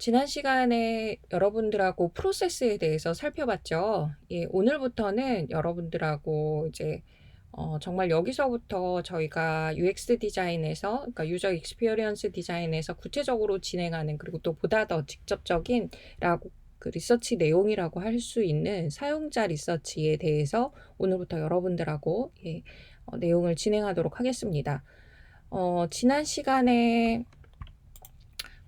지난 시간에 여러분들하고 프로세스에 대해서 살펴봤죠. 예, 오늘부터는 여러분들하고 이제 정말 여기서부터 저희가 UX 디자인에서, 그러니까 유저 익스피리언스 디자인에서 구체적으로 진행하는, 그리고 또 보다 더 직접적인 그 리서치 내용이라고 할 수 있는 사용자 리서치에 대해서 오늘부터 여러분들하고 내용을 진행하도록 하겠습니다. 지난 시간에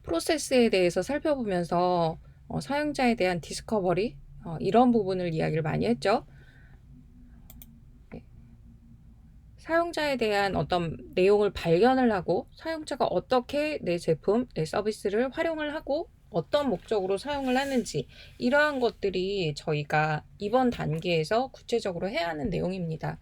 프로세스에 대해서 살펴보면서 사용자에 대한 디스커버리 이런 부분을 이야기를 많이 했죠. 네. 사용자에 대한 어떤 내용을 발견을 하고 사용자가 어떻게 내 제품, 내 서비스를 활용을 하고 어떤 목적으로 사용을 하는지 이러한 것들이 저희가 이번 단계에서 구체적으로 해야 하는 내용입니다.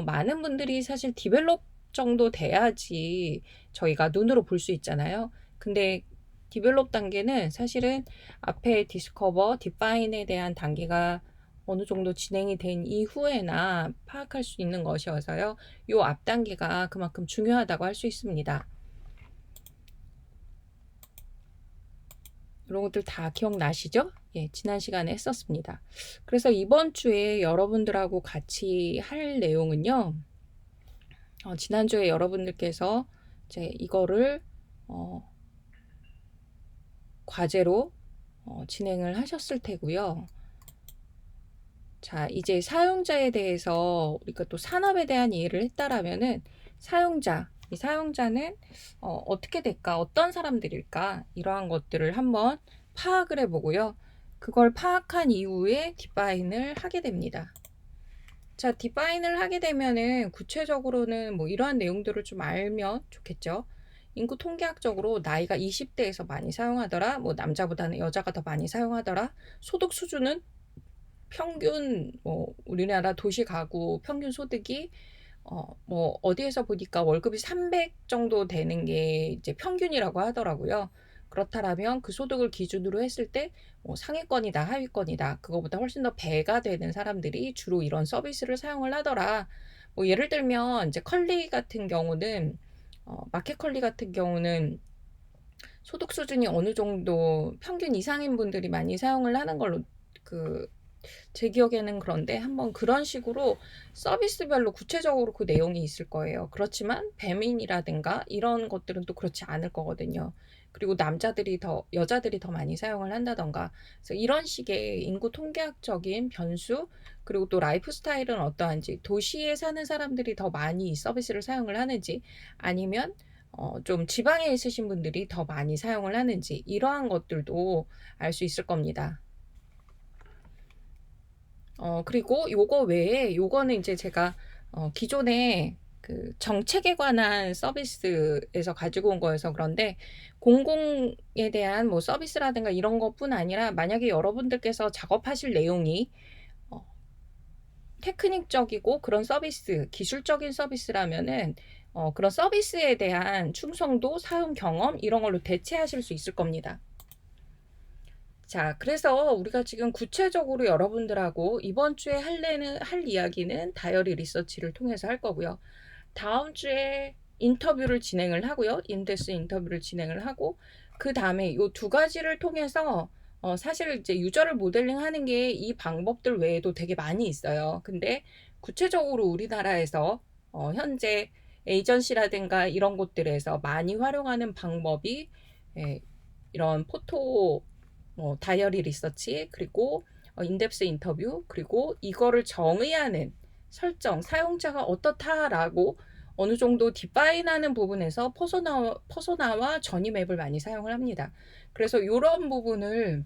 많은 분들이 사실 디벨롭 정도 돼야지 저희가 눈으로 볼 수 있잖아요. 근데 디벨롭 단계는 사실은 앞에 디스커버, 디파인에 대한 단계가 어느 정도 진행이 된 이후에나 파악할 수 있는 것이어서요. 요 앞 단계가 그만큼 중요하다고 할 수 있습니다. 이런 것들 다 기억나시죠? 예, 지난 시간에 했었습니다. 그래서 이번 주에 여러분들하고 같이 할 내용은요. 지난주에 여러분들께서 이제 이거를 과제로 진행을 하셨을 테고요. 자, 이제 사용자에 대해서 우리가 또 산업에 대한 이해를 했다라면은 이 사용자는 어떻게 될까? 어떤 사람들일까? 이러한 것들을 한번 파악을 해보고요. 그걸 파악한 이후에 디파인을 하게 됩니다. 자, 디파인을 하게 되면은 구체적으로는 뭐 이러한 내용들을 좀 알면 좋겠죠. 인구 통계학적으로 나이가 20대에서 많이 사용하더라. 뭐 남자보다는 여자가 더 많이 사용하더라. 소득 수준은 평균 뭐 우리나라 도시 가구 평균 소득이 뭐 어디에서 보니까 월급이 300 정도 되는 게 이제 평균이라고 하더라고요. 그렇다면 그 소득을 기준으로 했을 때 상위권이다, 하위권이다. 그거보다 훨씬 더 배가 되는 사람들이 주로 이런 서비스를 사용을 하더라. 뭐 예를 들면 이제 컬리 같은 경우는 마켓 컬리 같은 경우는 소득 수준이 어느 정도 평균 이상인 분들이 많이 사용을 하는 걸로 제 기억에는 그런데 한번 그런 식으로 서비스별로 구체적으로 그 내용이 있을 거예요. 그렇지만 배민이라든가 이런 것들은 또 그렇지 않을 거거든요. 그리고 여자들이 더 많이 사용을 한다던가. 그래서 이런 식의 인구 통계학적인 변수, 그리고 또 라이프 스타일은 어떠한지, 도시에 사는 사람들이 더 많이 이 서비스를 사용을 하는지, 아니면 좀 지방에 있으신 분들이 더 많이 사용을 하는지, 이러한 것들도 알 수 있을 겁니다. 그리고 요거 외에 요거는 이제 제가 기존에 그 정책에 관한 서비스에서 가지고 온 거여서 그런데 공공에 대한 뭐 서비스라든가 이런 것뿐 아니라 만약에 여러분들께서 작업하실 내용이 테크닉적이고 그런 서비스, 기술적인 서비스라면은 그런 서비스에 대한 충성도, 사용 경험 이런 걸로 대체하실 수 있을 겁니다. 자, 그래서 우리가 지금 구체적으로 여러분들하고 이번 주에 할 이야기는 다이어리 리서치를 통해서 할 거고요. 다음 주에 인터뷰를 진행을 하고요. 인덱스 인터뷰를 진행을 하고, 그 다음에 이 두 가지를 통해서 사실 이제 유저를 모델링 하는 게 이 방법들 외에도 되게 많이 있어요. 근데 구체적으로 우리나라에서 현재 에이전시라든가 이런 곳들에서 많이 활용하는 방법이 이런 포토 다이어리 리서치, 그리고 인덱스 인터뷰, 그리고 이거를 정의하는 설정, 사용자가 어떻다라고 어느 정도 디파인하는 부분에서 퍼소나와 전이 맵을 많이 사용을 합니다. 그래서 이런 부분을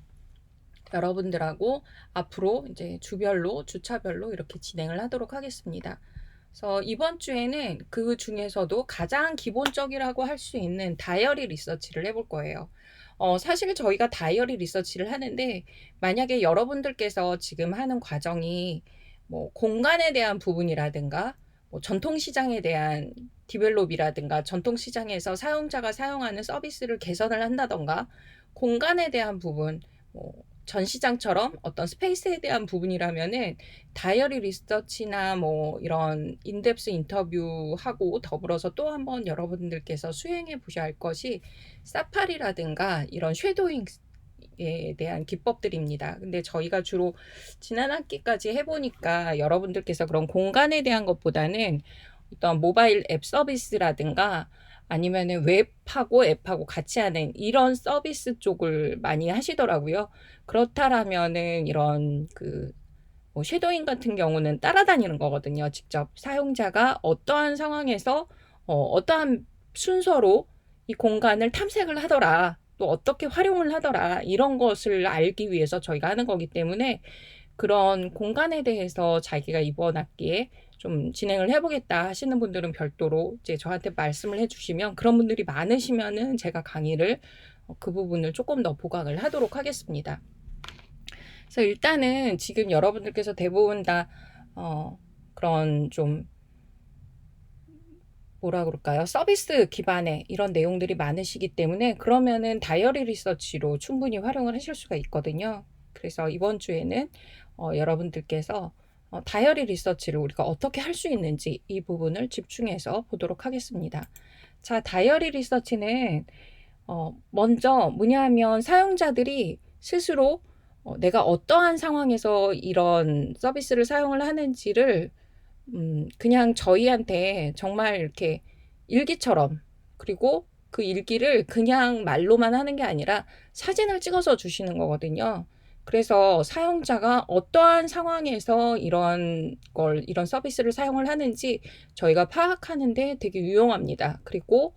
여러분들하고 앞으로 이제 주차별로 이렇게 진행을 하도록 하겠습니다. 그래서 이번 주에는 그 중에서도 가장 기본적이라고 할 수 있는 다이어리 리서치를 해볼 거예요. 사실 저희가 다이어리 리서치를 하는데 만약에 여러분들께서 지금 하는 과정이 뭐 공간에 대한 부분이라든가 뭐 전통시장에 대한 디벨롭이라든가 전통시장에서 사용자가 사용하는 서비스를 개선을 한다던가 공간에 대한 부분, 뭐 전 시장처럼 어떤 스페이스에 대한 부분이라면은 다이어리 리서치나 뭐 이런 인덱스 인터뷰하고 더불어서 또 한번 여러분들께서 수행해 보셔야 할 것이 사파리라든가 이런 쉐도잉에 대한 기법들입니다. 근데 저희가 주로 지난 학기까지 해보니까 여러분들께서 그런 공간에 대한 것보다는 어떤 모바일 앱 서비스라든가 아니면은 웹하고 앱하고 같이 하는 이런 서비스 쪽을 많이 하시더라고요. 그렇다라면은 이런 뭐 쉐도잉 같은 경우는 따라다니는 거거든요. 직접 사용자가 어떠한 상황에서 어떠한 순서로 이 공간을 탐색을 하더라. 또 어떻게 활용을 하더라. 이런 것을 알기 위해서 저희가 하는 거기 때문에 그런 공간에 대해서 자기가 이번 학기에 좀 진행을 해보겠다 하시는 분들은 별도로 이제 저한테 말씀을 해주시면 그런 분들이 많으시면은 제가 강의를 그 부분을 조금 더 보강을 하도록 하겠습니다. 그래서 일단은 지금 여러분들께서 대부분 다 그런 좀 뭐라 그럴까요? 서비스 기반의 이런 내용들이 많으시기 때문에 그러면은 다이어리 리서치로 충분히 활용을 하실 수가 있거든요. 그래서 이번 주에는 여러분들께서 다이어리 리서치를 우리가 어떻게 할 수 있는지 이 부분을 집중해서 보도록 하겠습니다. 자, 다이어리 리서치는 먼저 뭐냐 하면 사용자들이 스스로 내가 어떠한 상황에서 이런 서비스를 사용을 하는지를 그냥 저희한테 정말 이렇게 일기처럼 그리고 그 일기를 그냥 말로만 하는 게 아니라 사진을 찍어서 주시는 거거든요. 그래서 사용자가 어떠한 상황에서 이런 서비스를 사용을 하는지 저희가 파악하는데 되게 유용합니다. 그리고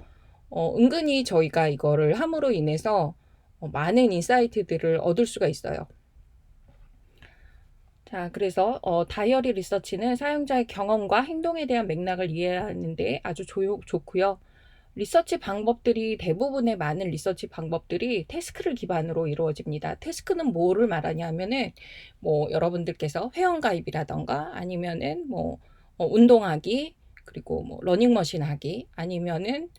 은근히 저희가 이거를 함으로 인해서 많은 인사이트들을 얻을 수가 있어요. 자, 그래서 다이어리 리서치는 사용자의 경험과 행동에 대한 맥락을 이해하는데 아주 좋고요. 리서치 방법들이 대부분의 많은 리서치 방법들이 태스크를 기반으로 이루어집니다. 태스크는 뭐를 말하냐 하면은 뭐 여러분들께서 회원가입이라던가 아니면은 뭐 운동하기 그리고 뭐 러닝머신 하기 아니면은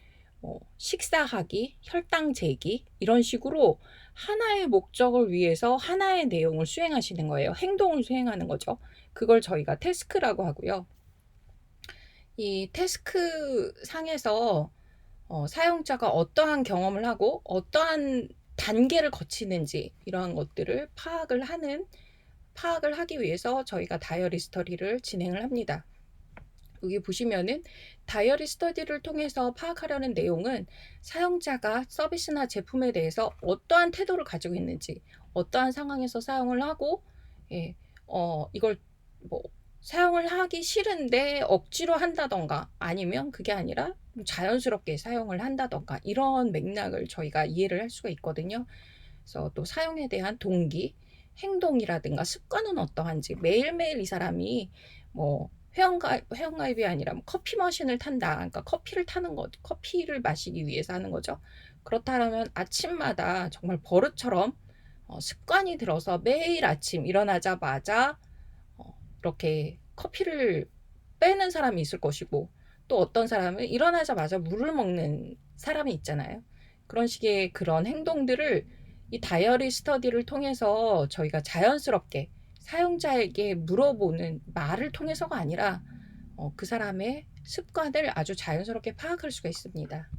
식사하기, 혈당 재기 이런 식으로 하나의 목적을 위해서 하나의 내용을 수행하시는 거예요. 행동을 수행하는 거죠. 그걸 저희가 태스크라고 하고요. 이 태스크 상에서 사용자가 어떠한 경험을 하고 어떠한 단계를 거치는지 이러한 것들을 파악을 하기 위해서 저희가 다이어리 스터디를 진행을 합니다. 여기 보시면은 다이어리 스터디를 통해서 파악하려는 내용은 사용자가 서비스나 제품에 대해서 어떠한 태도를 가지고 있는지, 어떠한 상황에서 사용을 하고, 이걸 뭐 사용을 하기 싫은데 억지로 한다던가, 아니면 그게 아니라 자연스럽게 사용을 한다던가, 이런 맥락을 저희가 이해를 할 수가 있거든요. 그래서 또 사용에 대한 동기, 행동이라든가 습관은 어떠한지, 매일매일 이 사람이 뭐 회원가입이 아니라 뭐 커피 머신을 탄다. 그러니까 커피를 타는 거, 커피를 마시기 위해서 하는 거죠. 그렇다면 아침마다 정말 버릇처럼 습관이 들어서 매일 아침 일어나자마자 이렇게 커피를 빼는 사람이 있을 것이고 또 어떤 사람은 일어나자마자 물을 먹는 사람이 있잖아요. 그런 식의 그런 행동들을 이 다이어리 스터디를 통해서 저희가 자연스럽게 사용자에게 물어보는 말을 통해서가 아니라 그 사람의 습관을 아주 자연스럽게 파악할 수가 있습니다.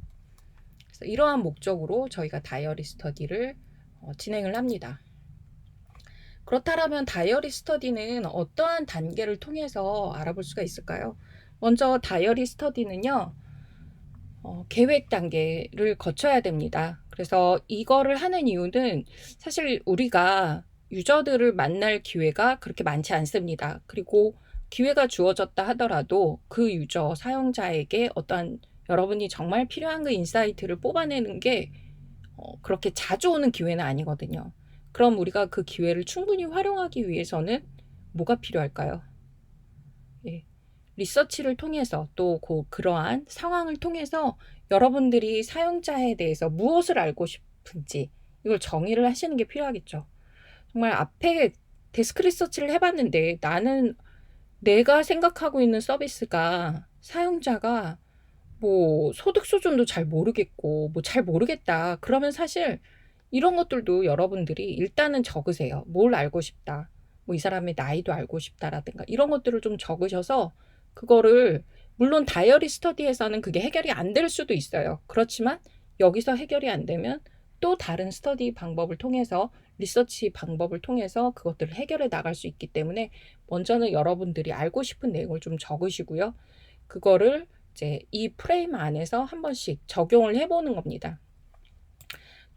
그래서 이러한 목적으로 저희가 다이어리 스터디를 진행을 합니다. 그렇다면 다이어리 스터디는 어떠한 단계를 통해서 알아볼 수가 있을까요? 먼저 다이어리 스터디는요, 계획 단계를 거쳐야 됩니다. 그래서 이거를 하는 이유는 사실 우리가 유저들을 만날 기회가 그렇게 많지 않습니다. 그리고 기회가 주어졌다 하더라도 그 유저 사용자에게 어떠한 여러분이 정말 필요한 그 인사이트를 뽑아내는 게 그렇게 자주 오는 기회는 아니거든요. 그럼 우리가 그 기회를 충분히 활용하기 위해서는 뭐가 필요할까요? 예. 리서치를 통해서 또 그러한 상황을 통해서 여러분들이 사용자에 대해서 무엇을 알고 싶은지 이걸 정의를 하시는 게 필요하겠죠. 정말 앞에 데스크 리서치를 해봤는데 나는 내가 생각하고 있는 서비스가 사용자가 뭐 소득 수준도 잘 모르겠고 뭐 잘 모르겠다. 그러면 사실 이런 것들도 여러분들이 일단은 적으세요. 뭘 알고 싶다. 뭐 이 사람의 나이도 알고 싶다라든가 이런 것들을 좀 적으셔서 그거를 물론 다이어리 스터디에서는 그게 해결이 안 될 수도 있어요. 그렇지만 여기서 해결이 안 되면 또 다른 스터디 방법을 통해서 리서치 방법을 통해서 그것들을 해결해 나갈 수 있기 때문에 먼저는 여러분들이 알고 싶은 내용을 좀 적으시고요. 그거를 이제 이 프레임 안에서 한 번씩 적용을 해보는 겁니다.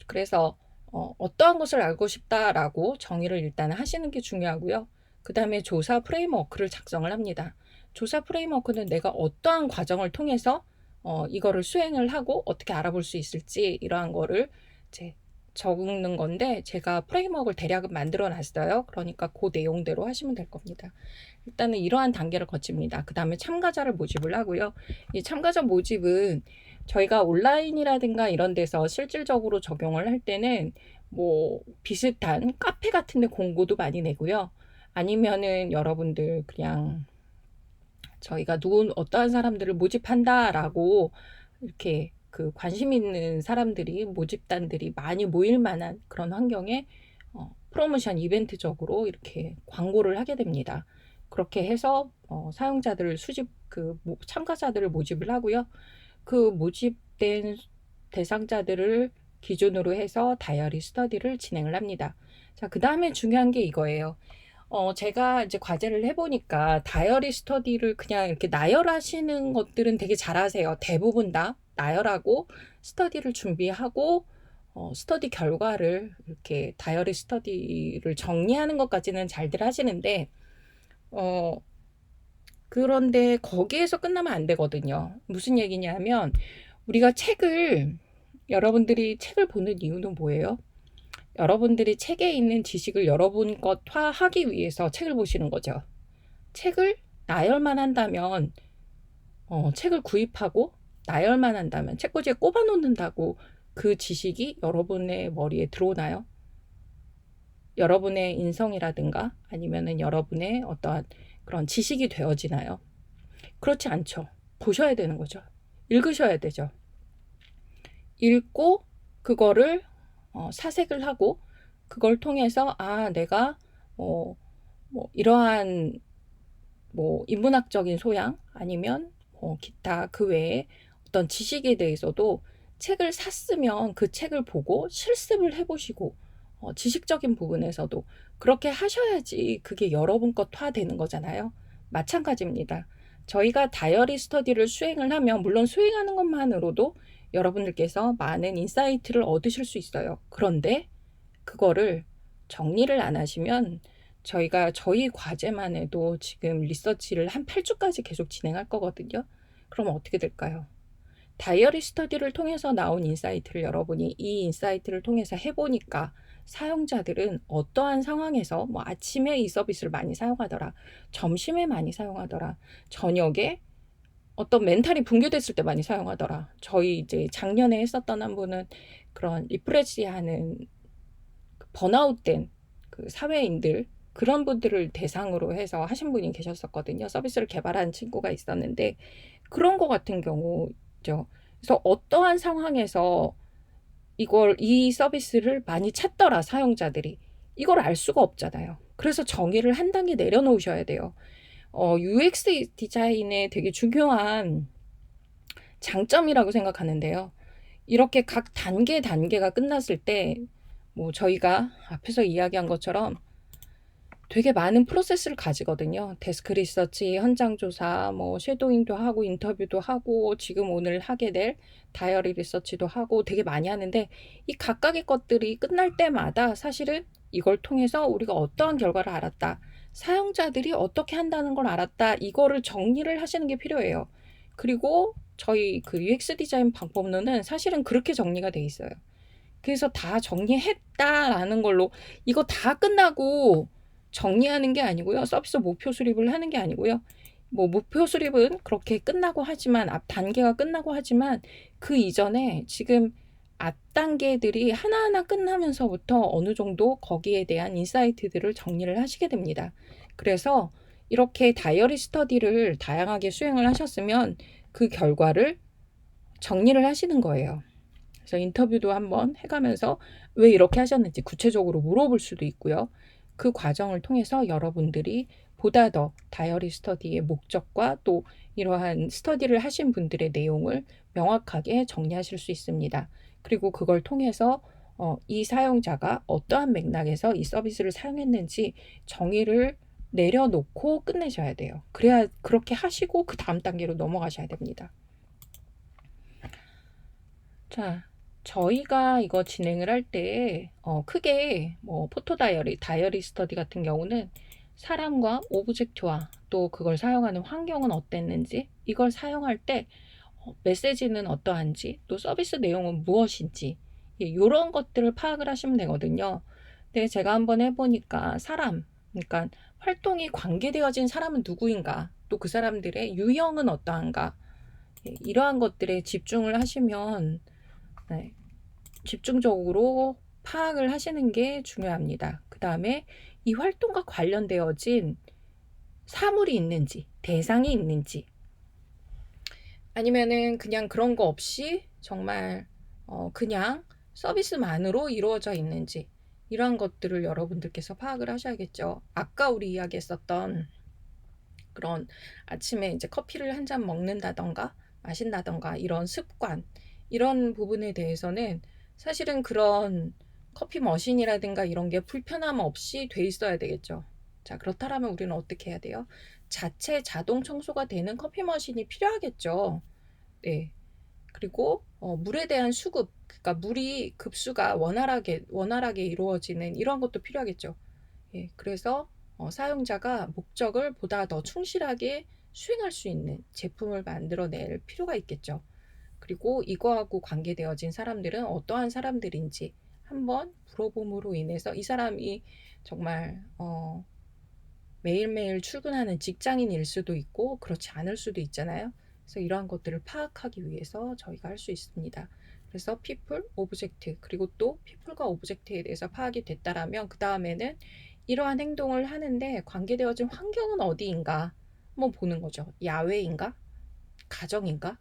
그래서 어떠한 것을 알고 싶다라고 정의를 일단 하시는 게 중요하고요. 그 다음에 조사 프레임워크를 작성을 합니다. 조사 프레임워크는 내가 어떠한 과정을 통해서 이거를 수행을 하고 어떻게 알아볼 수 있을지 이러한 거를 이제 적는 건데 제가 프레임워크를 대략은 만들어 놨어요. 그러니까 그 내용대로 하시면 될 겁니다. 일단은 이러한 단계를 거칩니다. 그 다음에 참가자를 모집을 하고요. 이 참가자 모집은 저희가 온라인이라든가 이런 데서 실질적으로 적용을 할 때는 뭐 비슷한 카페 같은 데 공고도 많이 내고요. 아니면은 여러분들 그냥 저희가 어떠한 사람들을 모집한다라고 이렇게 그 관심 있는 사람들이 모집단들이 많이 모일 만한 그런 환경에 프로모션 이벤트적으로 이렇게 광고를 하게 됩니다. 그렇게 해서 사용자들을 참가자들을 모집을 하고요. 그 모집된 대상자들을 기준으로 해서 다이어리 스터디를 진행을 합니다. 자, 그 다음에 중요한 게 이거예요. 제가 이제 과제를 해보니까 다이어리 스터디를 그냥 이렇게 나열하시는 것들은 되게 잘하세요. 대부분 다 나열하고 스터디를 준비하고 스터디 결과를 이렇게 다이어리 스터디를 정리하는 것까지는 잘들 하시는데 그런데 거기에서 끝나면 안 되거든요. 무슨 얘기냐면 우리가 여러분들이 책을 보는 이유는 뭐예요? 여러분들이 책에 있는 지식을 여러분 것화하기 위해서 책을 보시는 거죠. 책을 나열만 한다면 책을 구입하고 나열만 한다면 책꽂이에 꼽아 놓는다고 그 지식이 여러분의 머리에 들어오나요? 여러분의 인성이라든가 아니면은 여러분의 어떠한 그런 지식이 되어지나요? 그렇지 않죠. 보셔야 되는 거죠. 읽으셔야 되죠. 읽고 그거를 사색을 하고 그걸 통해서 내가 뭐 이러한 뭐 인문학적인 소양 아니면 기타 그 외에 어떤 지식에 대해서도 책을 샀으면 그 책을 보고 실습을 해보시고 지식적인 부분에서도 그렇게 하셔야지 그게 여러분 것화 되는 거잖아요. 마찬가지입니다. 저희가 다이어리 스터디를 수행을 하면 물론 수행하는 것만으로도 여러분들께서 많은 인사이트를 얻으실 수 있어요. 그런데 그거를 정리를 안 하시면 저희가 저희 과제만 해도 지금 리서치를 한 8주까지 계속 진행할 거거든요. 그럼 어떻게 될까요? 다이어리 스터디를 통해서 나온 인사이트를 여러분이 이 인사이트를 통해서 해보니까 사용자들은 어떠한 상황에서 뭐 아침에 이 서비스를 많이 사용하더라, 점심에 많이 사용하더라, 저녁에 어떤 멘탈이 붕괴됐을 때 많이 사용하더라. 저희 이제 작년에 했었던 한 분은 그런 리프레시 하는 번아웃된 그 사회인들 그런 분들을 대상으로 해서 하신 분이 계셨었거든요. 서비스를 개발한 친구가 있었는데 그런 거 같은 경우죠. 그래서 어떠한 상황에서 이 서비스를 많이 찾더라 사용자들이 이걸 알 수가 없잖아요. 그래서 정의를 한 단계 내려놓으셔야 돼요. UX 디자인의 되게 중요한 장점이라고 생각하는데요. 이렇게 각 단계가 끝났을 때 뭐 저희가 앞에서 이야기한 것처럼 되게 많은 프로세스를 가지거든요. 데스크 리서치, 현장 조사, 뭐 쉐도잉도 하고 인터뷰도 하고 지금 오늘 하게 될 다이어리 리서치도 하고 되게 많이 하는데 이 각각의 것들이 끝날 때마다 사실은 이걸 통해서 우리가 어떠한 결과를 알았다. 사용자들이 어떻게 한다는 걸 알았다. 이거를 정리를 하시는 게 필요해요. 그리고 저희 그 UX 디자인 방법론은 사실은 그렇게 정리가 돼 있어요. 그래서 다 정리했다라는 걸로 이거 다 끝나고 정리하는 게 아니고요. 서비스 목표 수립을 하는 게 아니고요. 뭐 목표 수립은 그렇게 끝나고 하지만 앞 단계가 끝나고 하지만 그 이전에 지금 앞 단계들이 하나하나 끝나면서부터 어느 정도 거기에 대한 인사이트들을 정리를 하시게 됩니다. 그래서 이렇게 다이어리 스터디를 다양하게 수행을 하셨으면 그 결과를 정리를 하시는 거예요. 그래서 인터뷰도 한번 해가면서 왜 이렇게 하셨는지 구체적으로 물어볼 수도 있고요. 그 과정을 통해서 여러분들이 보다 더 다이어리 스터디의 목적과 또 이러한 스터디를 하신 분들의 내용을 명확하게 정리하실 수 있습니다. 그리고 그걸 통해서 이 사용자가 어떠한 맥락에서 이 서비스를 사용했는지 정의를 내려놓고 끝내셔야 돼요. 그래야 그렇게 하시고 그 다음 단계로 넘어가셔야 됩니다. 자, 저희가 이거 진행을 할 때 크게 뭐 포토 다이어리, 다이어리 스터디 같은 경우는 사람과 오브젝트와 또 그걸 사용하는 환경은 어땠는지, 이걸 사용할 때 메시지는 어떠한지, 또 서비스 내용은 무엇인지 이런 것들을 파악을 하시면 되거든요. 근데 제가 한번 해보니까 사람, 그러니까 활동이 관계되어진 사람은 누구인가, 또 그 사람들의 유형은 어떠한가, 이러한 것들에 집중을 하시면 네, 집중적으로 파악을 하시는 게 중요합니다. 그 다음에 이 활동과 관련되어진 사물이 있는지, 대상이 있는지, 아니면은 그냥 그런 거 없이 정말 그냥 서비스만으로 이루어져 있는지, 이러한 것들을 여러분들께서 파악을 하셔야겠죠. 아까 우리 이야기했었던 그런 아침에 이제 커피를 한 잔 먹는다던가 마신다던가 이런 습관, 이런 부분에 대해서는 사실은 그런 커피 머신이라든가 이런 게 불편함 없이 돼 있어야 되겠죠. 자, 그렇다면 우리는 어떻게 해야 돼요? 자체 자동 청소가 되는 커피 머신이 필요하겠죠. 네. 그리고 물에 대한 수급, 그러니까 물이 급수가 원활하게 이루어지는 이런 것도 필요하겠죠. 예, 그래서 사용자가 목적을 보다 더 충실하게 수행할 수 있는 제품을 만들어낼 필요가 있겠죠. 그리고 이거하고 관계되어진 사람들은 어떠한 사람들인지 한번 물어봄으로 인해서 이 사람이 정말 매일매일 출근하는 직장인일 수도 있고 그렇지 않을 수도 있잖아요. 그래서 이러한 것들을 파악하기 위해서 저희가 할 수 있습니다. 그래서 people, object, 그리고 또 people과 object에 대해서 파악이 됐다라면 그 다음에는 이러한 행동을 하는데 관계되어진 환경은 어디인가 한번 보는 거죠. 야외인가? 가정인가?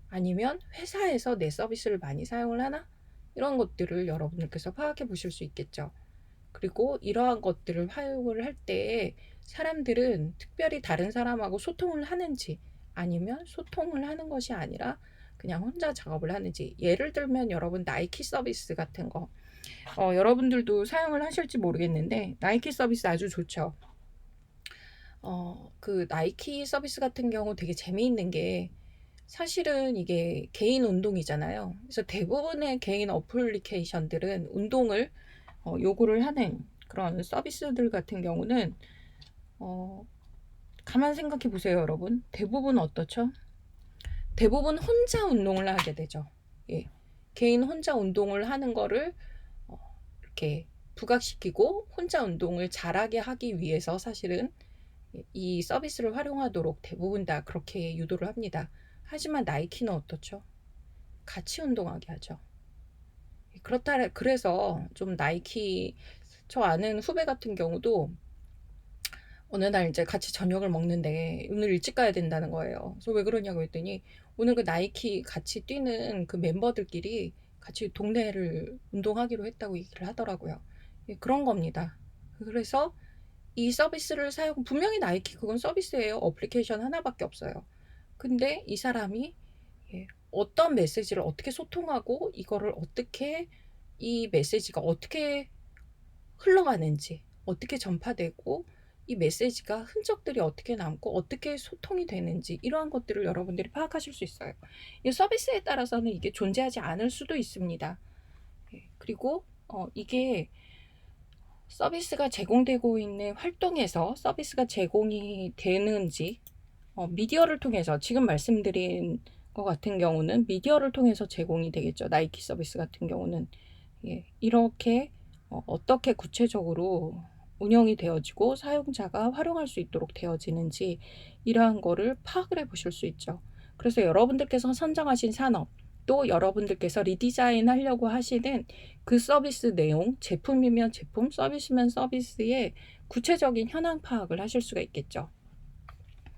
아니면 회사에서 내 서비스를 많이 사용을 하나? 이런 것들을 여러분들께서 파악해 보실 수 있겠죠. 그리고 이러한 것들을 활용을 할 때 사람들은 특별히 다른 사람하고 소통을 하는지 아니면 소통을 하는 것이 아니라 그냥 혼자 작업을 하는지, 예를 들면 여러분 나이키 서비스 같은 거 여러분들도 사용을 하실지 모르겠는데 나이키 서비스 아주 좋죠. 그 나이키 서비스 같은 경우 되게 재미있는 게 사실은 이게 개인 운동이잖아요. 그래서 대부분의 개인 어플리케이션들은 운동을 요구를 하는 그런 서비스들 같은 경우는 가만 생각해 보세요, 여러분. 대부분 어떻죠? 대부분 혼자 운동을 하게 되죠. 예. 개인 혼자 운동을 하는 거를 이렇게 부각시키고 혼자 운동을 잘하게 하기 위해서 사실은 이 서비스를 활용하도록 대부분 다 그렇게 유도를 합니다. 하지만 나이키는 어떻죠? 같이 운동하게 하죠. 그래서 좀 나이키, 저 아는 후배 같은 경우도 어느 날 이제 같이 저녁을 먹는데 오늘 일찍 가야 된다는 거예요. 그래서 왜 그러냐고 했더니 오늘 그 나이키 같이 뛰는 그 멤버들끼리 같이 동네를 운동하기로 했다고 얘기를 하더라고요. 그런 겁니다. 그래서 이 서비스를 분명히 나이키 그건 서비스예요. 어플리케이션 하나밖에 없어요. 근데 이 사람이 어떤 메시지를 어떻게 소통하고 이거를 어떻게, 이 메시지가 어떻게 흘러가는지, 어떻게 전파되고 이 메시지가 흔적들이 어떻게 남고 어떻게 소통이 되는지, 이러한 것들을 여러분들이 파악하실 수 있어요. 이 서비스에 따라서는 이게 존재하지 않을 수도 있습니다. 그리고 이게 서비스가 제공되고 있는 활동에서 서비스가 제공이 되는지 미디어를 통해서, 지금 말씀드린 것 같은 경우는 미디어를 통해서 제공이 되겠죠. 나이키 서비스 같은 경우는 이렇게 어떻게 구체적으로 운영이 되어지고 사용자가 활용할 수 있도록 되어지는지, 이러한 거를 파악을 해 보실 수 있죠. 그래서 여러분들께서 선정하신 산업, 또 여러분들께서 리디자인 하려고 하시는 그 서비스 내용, 제품이면 제품, 서비스면 서비스의 구체적인 현황 파악을 하실 수가 있겠죠.